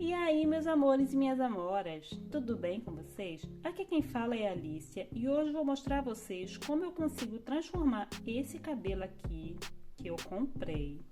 E aí, meus amores e minhas amoras, tudo bem com vocês? Aqui quem fala é a Alicia e hoje vou mostrar a vocês como eu consigo transformar esse cabelo aqui que eu comprei,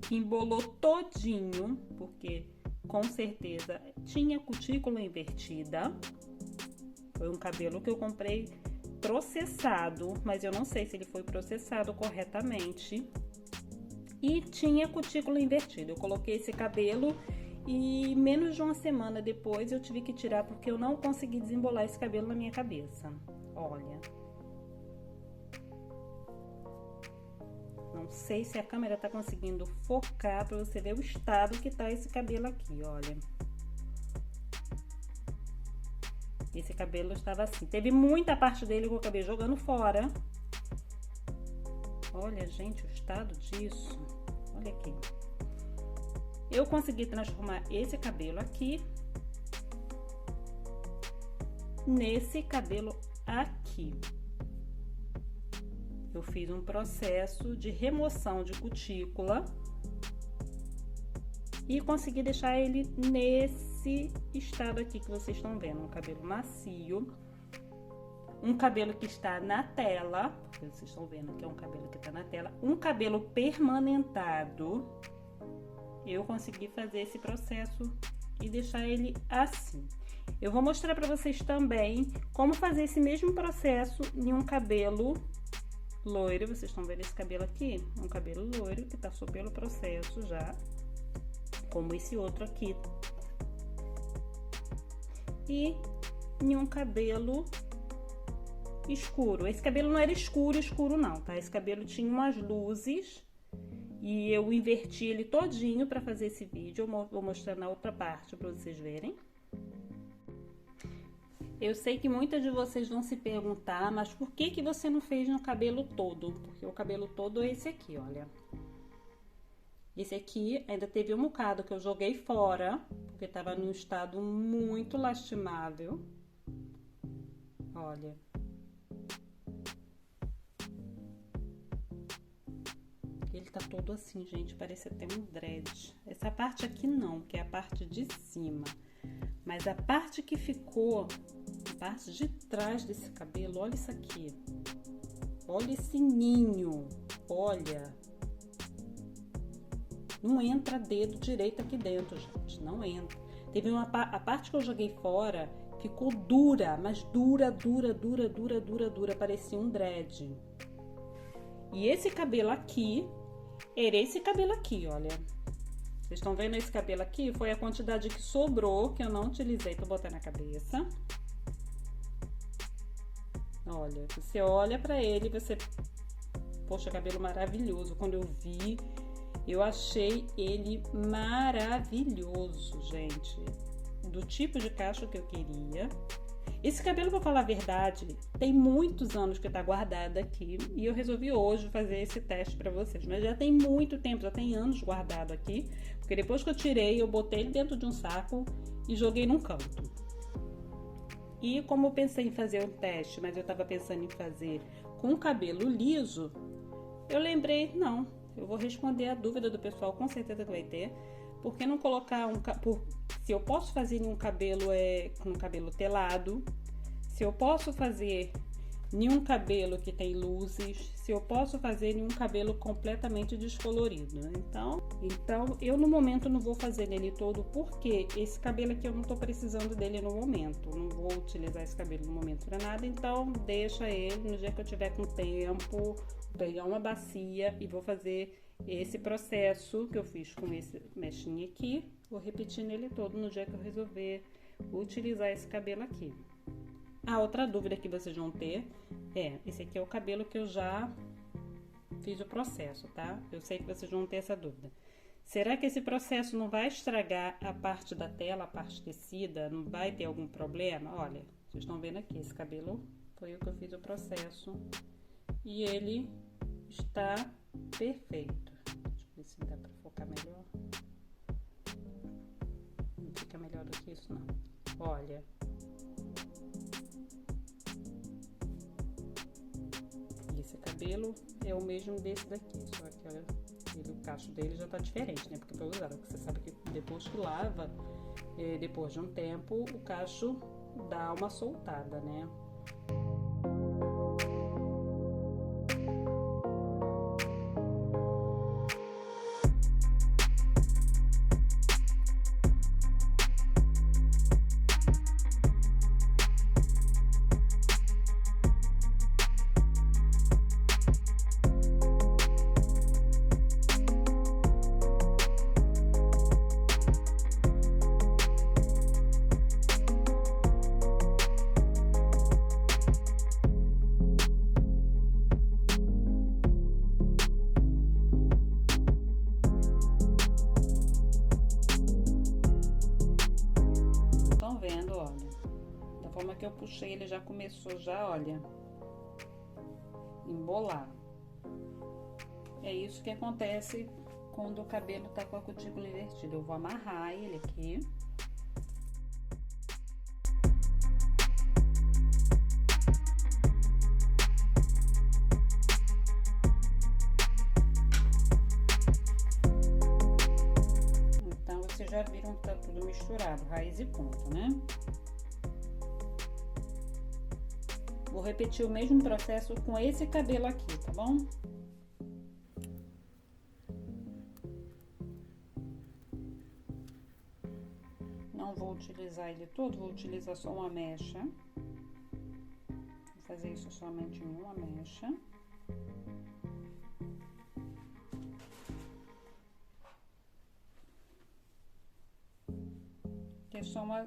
que embolou todinho, porque com certeza tinha cutícula invertida. Foi um cabelo que eu comprei processado, mas eu não sei se ele foi processado corretamente. E tinha cutícula invertida. Eu coloquei esse cabelo e menos de uma semana depois eu tive que tirar porque eu não consegui desembolar esse cabelo na minha cabeça. Olha. Não sei se a câmera tá conseguindo focar para você ver o estado que tá esse cabelo aqui, olha. Esse cabelo estava assim. Teve muita parte dele que eu acabei jogando fora. Olha, gente, o estado disso. Olha aqui. Eu consegui transformar esse cabelo aqui nesse cabelo aqui. Eu fiz um processo de remoção de cutícula e consegui deixar ele nesse estado aqui que vocês estão vendo. Um cabelo macio. Um cabelo que está na tela, porque vocês estão vendo que é um cabelo que está na tela. Um cabelo permanentado. Eu consegui fazer esse processo e deixar ele assim. Eu vou mostrar para vocês também como fazer esse mesmo processo em um cabelo loiro. Vocês estão vendo esse cabelo aqui? Um cabelo loiro que passou pelo processo já, como esse outro aqui. E em um cabelo escuro. Esse cabelo não era escuro não, tá? Esse cabelo tinha umas luzes e eu inverti ele todinho para fazer esse vídeo. Eu vou mostrar na outra parte para vocês verem. Eu sei que muitas de vocês vão se perguntar, mas por que você não fez no cabelo todo? Porque o cabelo todo é esse aqui, olha. Esse aqui ainda teve um bocado que eu joguei fora, porque tava num estado muito lastimável. Olha. Ele tá todo assim, gente, parece até um dread. Essa parte aqui não, que é a parte de cima. Mas a parte que ficou, a parte de trás desse cabelo, olha isso aqui. Olha esse ninho, olha. Não entra dedo direito aqui dentro, gente, não entra. Teve a parte que eu joguei fora, ficou dura, mas dura, parecia um dread. E esse cabelo aqui, era esse cabelo aqui, olha. Vocês estão vendo esse cabelo aqui? Foi a quantidade que sobrou, que eu não utilizei para botar na cabeça. Olha, você olha pra ele, você... Poxa, cabelo maravilhoso. Quando eu vi, eu achei ele maravilhoso, gente. Do tipo de cacho que eu queria. Esse cabelo, pra falar a verdade, tem muitos anos que tá guardado aqui e eu resolvi hoje fazer esse teste pra vocês. Mas já tem muito tempo, já tem anos guardado aqui, porque depois que eu tirei, eu botei ele dentro de um saco e joguei num canto. E como eu pensei em fazer um teste, mas eu tava pensando em fazer com cabelo liso, eu lembrei, não, eu vou responder a dúvida do pessoal, com certeza que vai ter. Por que não colocar se eu posso fazer em um cabelo com um cabelo telado, se eu posso fazer em um cabelo que tem luzes, se eu posso fazer em um cabelo completamente descolorido. Então eu no momento não vou fazer nele todo, porque esse cabelo aqui eu não tô precisando dele no momento. Não vou utilizar esse cabelo no momento para nada, então deixa ele no dia que eu tiver com tempo, pegar uma bacia e vou fazer esse processo que eu fiz com esse mechinho aqui, vou repetir nele todo no dia que eu resolver utilizar esse cabelo aqui. A outra dúvida que vocês vão ter é, esse aqui é o cabelo que eu já fiz o processo, tá? Eu sei que vocês vão ter essa dúvida. Será que esse processo não vai estragar a parte da tela, a parte tecida? Não vai ter algum problema? Olha, vocês estão vendo aqui, esse cabelo foi o que eu fiz o processo e ele está perfeito. Deixa eu ver se dá pra focar melhor. Não fica melhor do que isso, não. Olha. Esse cabelo é o mesmo desse daqui, só que olha, o cacho dele já tá diferente, né? Porque foi usado. Você sabe que depois que lava, depois de um tempo, o cacho dá uma soltada, né? Que eu puxei, ele já começou olha, embolar. É isso que acontece quando o cabelo tá com a cutícula invertida. Eu vou amarrar ele aqui. Então, vocês já viram que tá tudo misturado, raiz e ponta, né? Vou repetir o mesmo processo com esse cabelo aqui, tá bom? Não vou utilizar ele todo, vou utilizar só uma mecha. Vou fazer isso somente em uma mecha.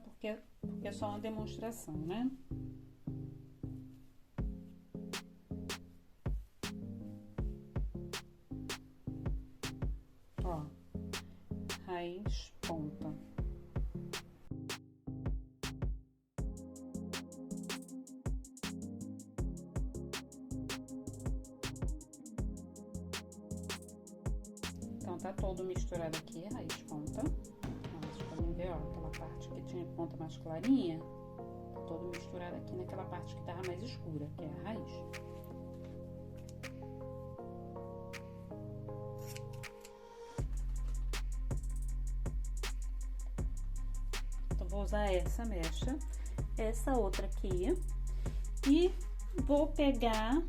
Porque é só uma demonstração, né? Ó, raiz, ponta. Então, tá todo misturado aqui, raiz, ponta. Ó, vocês podem ver, ó, aquela parte que tinha ponta mais clarinha, tá todo misturado aqui naquela parte que tava mais escura, que é a raiz. Vou usar essa mecha, essa outra aqui, e vou pegar...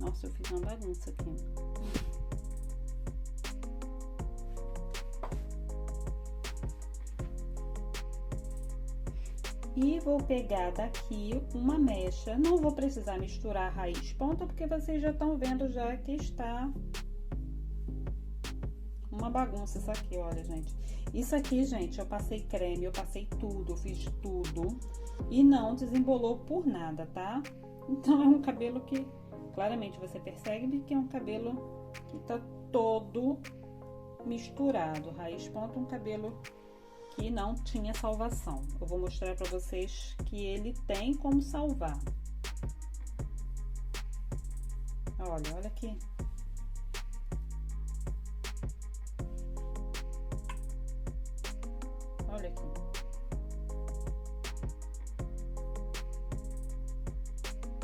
Nossa, eu fiz uma bagunça aqui. E vou pegar daqui uma mecha, não vou precisar misturar raiz ponta, porque vocês já estão vendo já que está uma bagunça isso aqui, olha, gente. Isso aqui, gente, eu passei creme, eu passei tudo, eu fiz tudo e não desembolou por nada, tá? Então, é um cabelo que, claramente, você percebe que é um cabelo que tá todo misturado. Raiz ponta, um cabelo que não tinha salvação. Eu vou mostrar pra vocês que ele tem como salvar. Olha aqui. Olha aqui.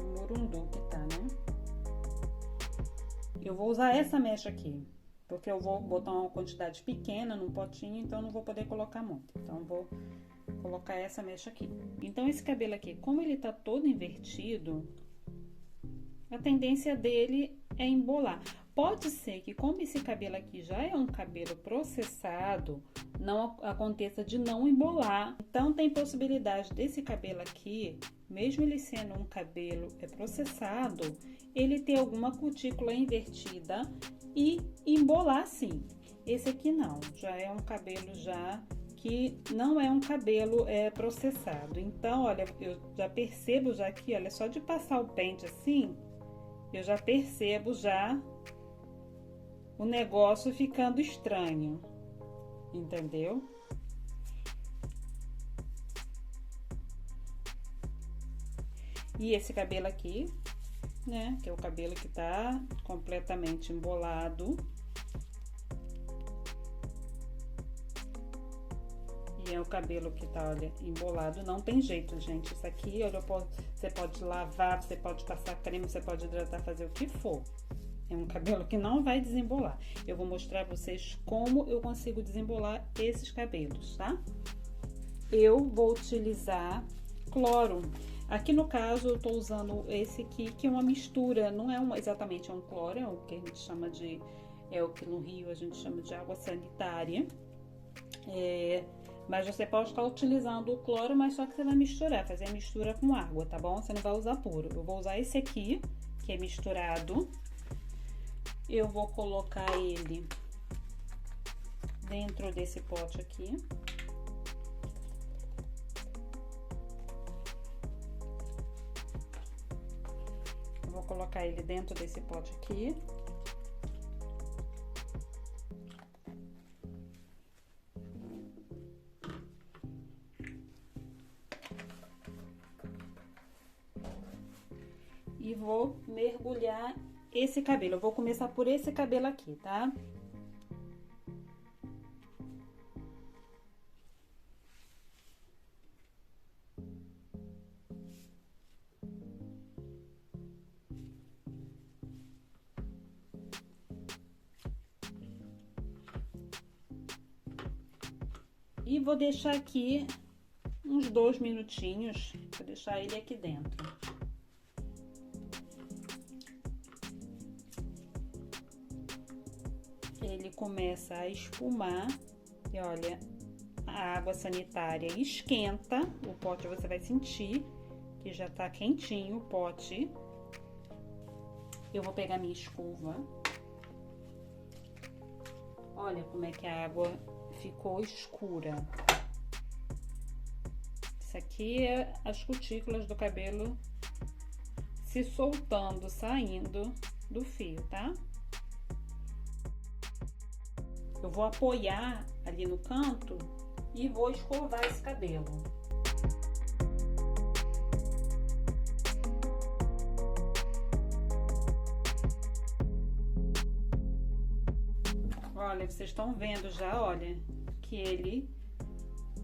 O murundu que tá, né? Eu vou usar essa mecha aqui, porque eu vou botar uma quantidade pequena num potinho, então não vou poder colocar muito. Então, vou colocar essa mecha aqui. Então, esse cabelo aqui, como ele tá todo invertido, a tendência dele é embolar. Pode ser que, como esse cabelo aqui já é um cabelo processado, não aconteça de não embolar. Então, tem possibilidade desse cabelo aqui, mesmo ele sendo um cabelo processado, ele ter alguma cutícula invertida e embolar sim. Esse aqui não, já é um cabelo já que não é um cabelo processado. Então, olha, eu já percebo já aqui, olha, só de passar o pente assim, eu já percebo já o negócio ficando estranho, entendeu? E esse cabelo aqui, né, que é o cabelo que tá completamente embolado. E é o cabelo que tá, olha, embolado, não tem jeito, gente. Isso aqui, olha, você pode lavar, você pode passar creme, você pode hidratar, fazer o que for. É um cabelo que não vai desembolar. Eu vou mostrar pra vocês como eu consigo desembolar esses cabelos, tá? Eu vou utilizar cloro. Aqui no caso eu tô usando esse aqui, que é uma mistura, não é exatamente um cloro, é o que a gente chama de, é o que no Rio a gente chama de água sanitária. Mas você pode estar utilizando o cloro, mas só que você vai misturar, fazer a mistura com água, tá bom? Você não vai usar puro. Eu vou usar esse aqui, que é misturado. Eu vou colocar ele dentro desse pote aqui. Eu vou colocar ele dentro desse pote aqui. E vou mergulhar esse cabelo. Eu vou começar por esse cabelo aqui, tá? E vou deixar aqui uns 2 minutinhos, vou deixar ele aqui dentro. Ele começa a espumar e olha, a água sanitária esquenta, o pote você vai sentir que já tá quentinho o pote. Eu vou pegar minha escova. Olha como é que a água ficou escura. Isso aqui é as cutículas do cabelo se soltando, saindo do fio, tá? Eu vou apoiar ali no canto e vou escovar esse cabelo. Olha, vocês estão vendo já, olha, que ele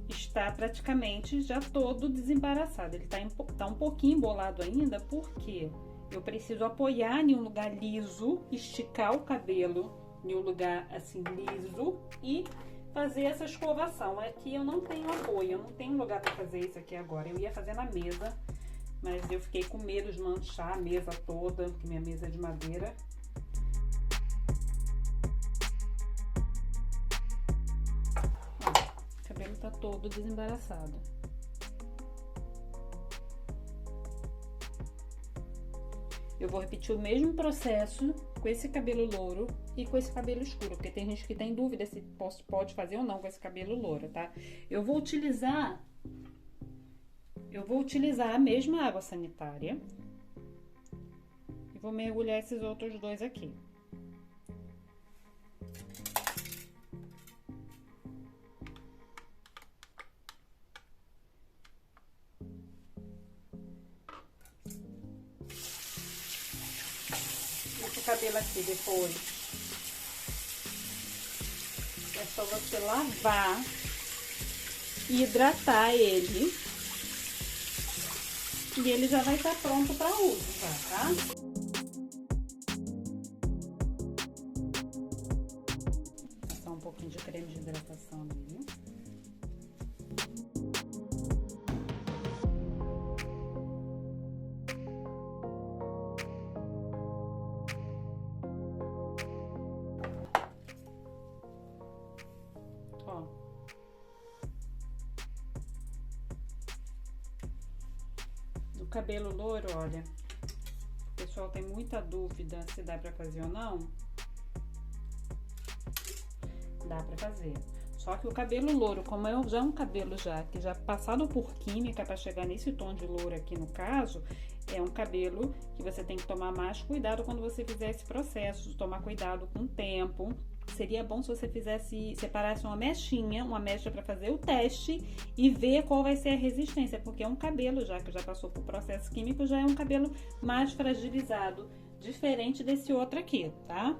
está praticamente já todo desembaraçado. Ele tá um pouquinho embolado ainda, porque eu preciso apoiar em um lugar liso, esticar o cabelo em um lugar assim liso e fazer essa escovação. Aqui eu não tenho apoio, eu não tenho lugar para fazer isso aqui agora. Eu ia fazer na mesa, mas eu fiquei com medo de manchar a mesa toda, porque minha mesa é de madeira. Ó, o cabelo tá todo desembaraçado. Eu vou repetir o mesmo processo com esse cabelo louro e com esse cabelo escuro, porque tem gente que tem dúvida se pode fazer ou não com esse cabelo louro, tá? Eu vou utilizar a mesma água sanitária e vou mergulhar esses outros dois aqui. Cabelo aqui depois é só você lavar e hidratar ele e ele já vai estar pronto para uso, tá? Vou passar um pouquinho de creme de hidratação ali. O cabelo louro, olha, o pessoal tem muita dúvida se dá pra fazer ou não. Dá pra fazer. Só que o cabelo louro, como já é um cabelo que já passado por química para chegar nesse tom de louro aqui no caso, é um cabelo que você tem que tomar mais cuidado quando você fizer esse processo, tomar cuidado com o tempo. Seria bom se você separasse uma mecha para fazer o teste e ver qual vai ser a resistência, porque é um cabelo que já passou por processo químico, já é um cabelo mais fragilizado, diferente desse outro aqui, tá?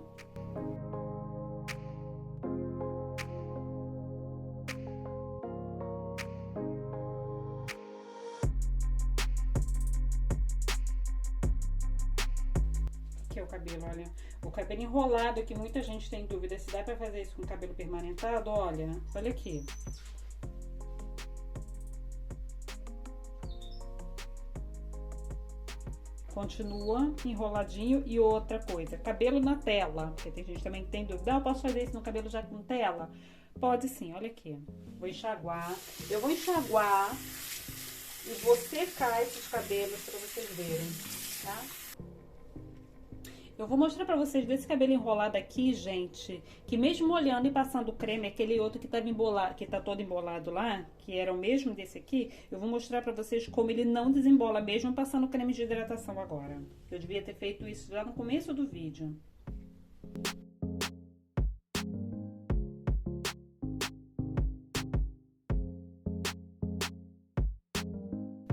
Aqui é o cabelo, olha. O cabelo enrolado, que muita gente tem dúvida se dá pra fazer isso com cabelo permanentado, olha aqui. Continua enroladinho. E outra coisa, cabelo na tela, porque tem gente também que tem dúvida, eu posso fazer isso no cabelo já com tela? Pode sim, olha aqui. Vou enxaguar, eu vou enxaguar e vou secar esses cabelos pra vocês verem, tá? Eu vou mostrar pra vocês desse cabelo enrolado aqui, gente, que mesmo olhando e passando creme, aquele outro que tava embolado, que tá todo embolado lá, que era o mesmo desse aqui, eu vou mostrar pra vocês como ele não desembola mesmo passando creme de hidratação agora. Eu devia ter feito isso já no começo do vídeo.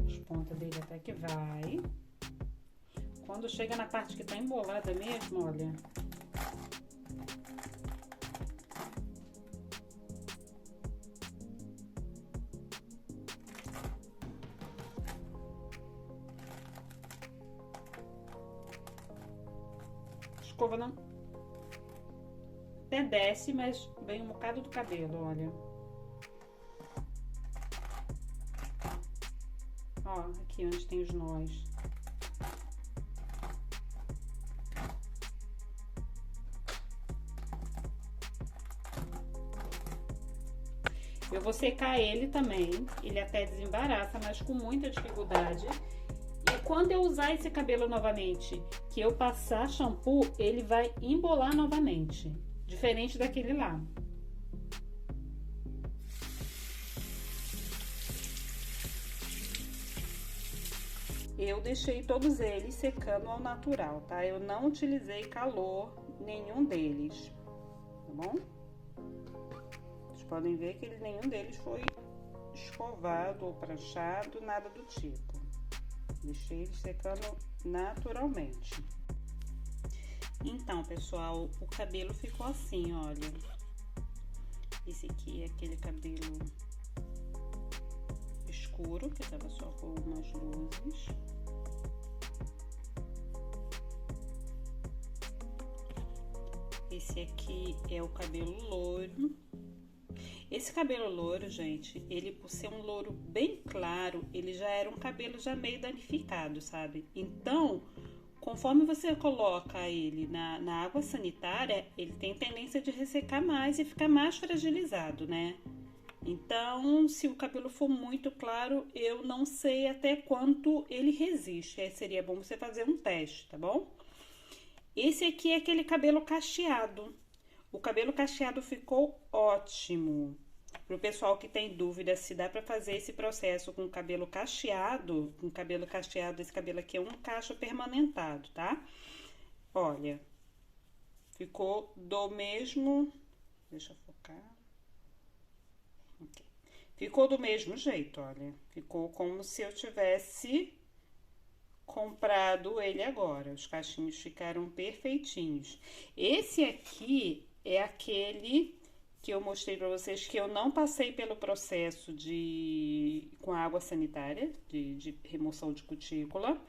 As pontas dele até que vai. Quando chega na parte que tá embolada mesmo, olha. A escova não... até desce, mas vem um bocado do cabelo, olha. Ó, aqui onde tem os nós. Eu vou secar ele também, ele até desembaraça, mas com muita dificuldade. E quando eu usar esse cabelo novamente, que eu passar shampoo, ele vai embolar novamente, diferente daquele lá. Eu deixei todos eles secando ao natural, tá? Eu não utilizei calor nenhum deles, tá bom? Podem ver que nenhum deles foi escovado ou pranchado, nada do tipo. Deixei eles secando naturalmente. Então, pessoal, o cabelo ficou assim, olha. Esse aqui é aquele cabelo escuro, que tava só com umas luzes. Esse aqui é o cabelo loiro. Esse cabelo louro, gente, ele por ser um louro bem claro, ele já era um cabelo já meio danificado, sabe? Então, conforme você coloca ele na água sanitária, ele tem tendência de ressecar mais e ficar mais fragilizado, né? Então, se o cabelo for muito claro, eu não sei até quanto ele resiste. Aí seria bom você fazer um teste, tá bom? Esse aqui é aquele cabelo cacheado. O cabelo cacheado ficou ótimo. Pro pessoal que tem dúvida se dá pra fazer esse processo com cabelo cacheado, esse cabelo aqui é um cacho permanentado, tá? Olha, ficou do mesmo... Deixa eu focar. Okay. Ficou do mesmo jeito, olha. Ficou como se eu tivesse comprado ele agora. Os cachinhos ficaram perfeitinhos. Esse aqui é aquele que eu mostrei pra vocês, que eu não passei pelo processo com a água sanitária, de remoção de cutícula,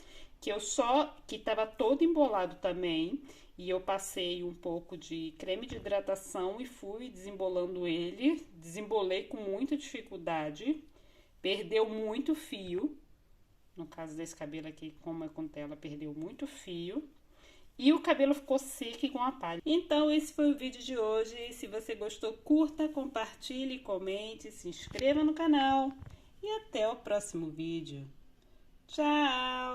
que tava todo embolado também, e eu passei um pouco de creme de hidratação e fui desembolando ele, desembolei com muita dificuldade, perdeu muito fio, no caso desse cabelo aqui, como é com tela, perdeu muito fio. E o cabelo ficou seco igual a palha. Então, esse foi o vídeo de hoje. Se você gostou, curta, compartilhe, comente, se inscreva no canal. E até o próximo vídeo. Tchau!